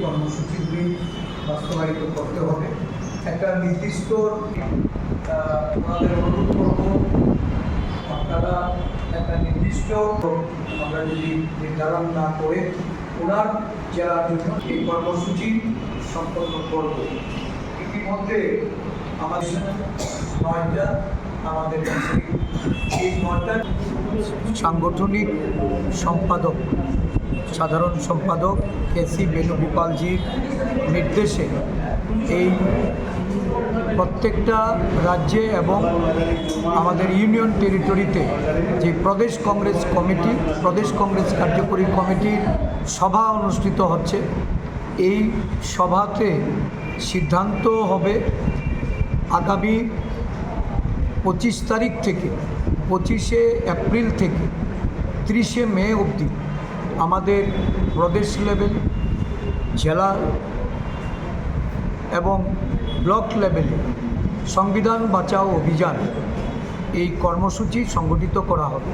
কর্মসূচিগুলি বাস্তবায়িত করতে হবে। একটা নির্দিষ্ট ওনাদের অনুরোধ করব, আপনারা একটা নির্দিষ্ট আমরা যদি নির্ধারণ না করে ওনার জেলার জন্য এই কর্মসূচি সম্পন্ন করব। ইতিমধ্যে আমাদের 9টা আমাদের এই 9টা সাংগঠনিক সম্পাদক, সাধারণ সম্পাদক কেসি বেণুগোপালজির নির্দেশে এই প্রত্যেকটা রাজ্যে এবং আমাদের ইউনিয়ন টেরিটরিতে যে প্রদেশ কংগ্রেস কমিটি, প্রদেশ কংগ্রেস কার্যকরী কমিটির সভা অনুষ্ঠিত হচ্ছে। এই সভাতে সিদ্ধান্ত হবে আগামী 25 তারিখ থেকে 25শে এপ্রিল থেকে 30শে মে অবধি আমাদের প্রদেশ লেভেল, জেলা এবং ব্লক লেভেলে সংবিধান বাঁচাও অভিযান এই কর্মসূচি সংগঠিত করা হবে।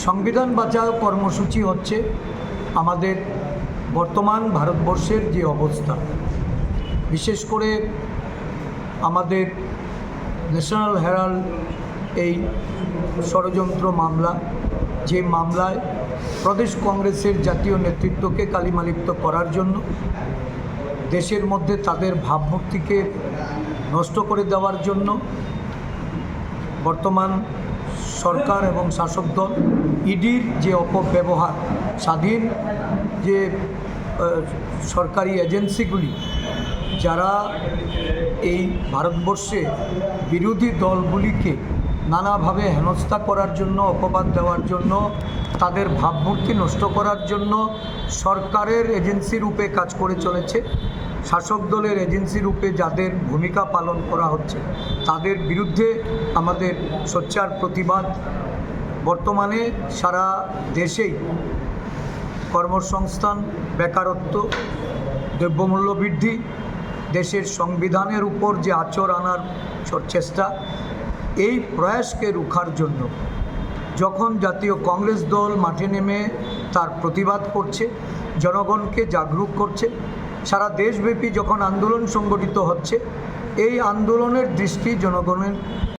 সংবিধান বাঁচাও কর্মসূচি হচ্ছে আমাদের বর্তমান ভারতবর্ষের যে অবস্থা, বিশেষ করে আমাদের ন্যাশনাল হেরাল্ড এই ষড়যন্ত্র মামলা, যে মামলায় প্রদেশ কংগ্রেসের জাতীয় নেতৃত্বকে কালিমালিপ্ত করার জন্য, দেশের মধ্যে তাদের ভাবমূর্তিকে নষ্ট করে দেওয়ার জন্য বর্তমান সরকার এবং শাসক দল ইডির যে অপব্যবহার, স্বাধীন যে সরকারি এজেন্সিগুলি যারা এই ভারতবর্ষে বিরোধী দলগুলিকে নানাভাবে হেনস্থা করার জন্য, অপবাদ দেওয়ার জন্য, তাদের ভাবমূর্তি নষ্ট করার জন্য সরকারের এজেন্সি রূপে কাজ করে চলেছে। শাসক দলের এজেন্সি রূপে যাদের ভূমিকা পালন করা হচ্ছে তাদের বিরুদ্ধে আমাদের সোচ্চার প্রতিবাদ। বর্তমানে সারা দেশেই কর্মসংস্থান, বেকারত্ব, দ্রব্যমূল্য বৃদ্ধি, দেশের সংবিধানের উপর যে আঁচড় আনার চেষ্টা, এই প্রয়াসকে রুখার জন্য যখন জাতীয় কংগ্রেস দল মাঠে নেমে তার প্রতিবাদ করছে, জনগণকে জাগরুক করছে, সারা দেশব্যাপী যখন আন্দোলন সংগঠিত হচ্ছে, এই আন্দোলনের দৃষ্টি জনগণের